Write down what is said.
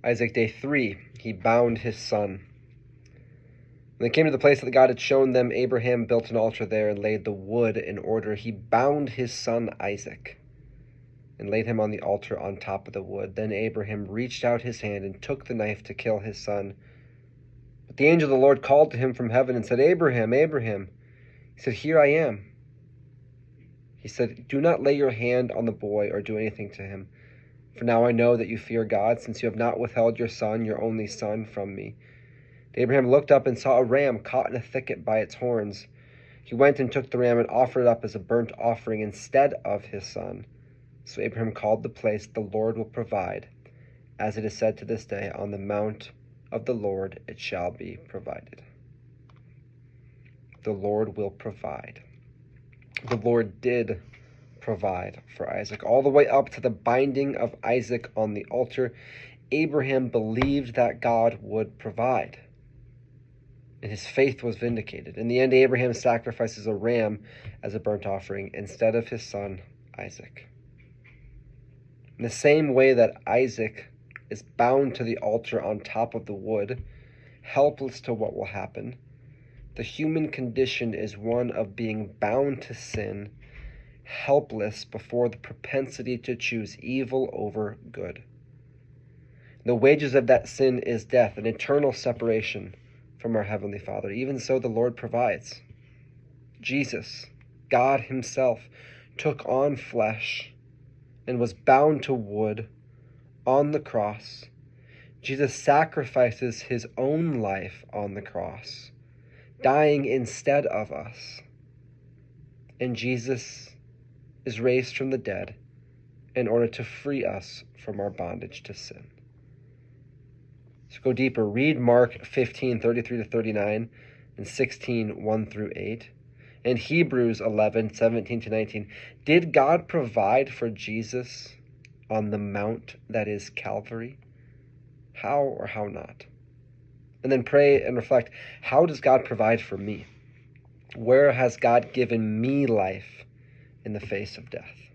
Isaac, day 3, he bound his son. When they came to the place that God had shown them, Abraham built an altar there and laid the wood in order. He bound his son Isaac and laid him on the altar on top of the wood. Then Abraham reached out his hand and took the knife to kill his son. But the angel of the Lord called to him from heaven and said, "Abraham, Abraham." He said, "Here I am." He said, "Do not lay your hand on the boy or do anything to him. For now I know that you fear God, since you have not withheld your son, your only son, from me." Abraham looked up and saw a ram caught in a thicket by its horns. He went and took the ram and offered it up as a burnt offering instead of his son. So Abraham called the place, "The Lord will provide." As it is said to this day, "On the mount of the Lord it shall be provided." The Lord will provide. The Lord did provide for Isaac. All the way up to the binding of Isaac on the altar, Abraham believed that God would provide, and his faith was vindicated. In the end, Abraham sacrifices a ram as a burnt offering instead of his son Isaac. In the same way that Isaac is bound to the altar on top of the wood, helpless to what will happen, the human condition is one of being bound to sin, helpless before the propensity to choose evil over good. The wages of that sin is death, an eternal separation from our Heavenly Father. Even so, the Lord provides. Jesus, God himself, took on flesh and was bound to wood on the cross. Jesus sacrifices his own life on the cross, dying instead of us. And Jesus is raised from the dead in order to free us from our bondage to sin. So go deeper. Read Mark 15:33-39 and 16:1-8, and Hebrews 11:17-19. Did God provide for Jesus on the mount that is Calvary? How or how not? And then pray and reflect, how does God provide for me? Where has God given me life in the face of death?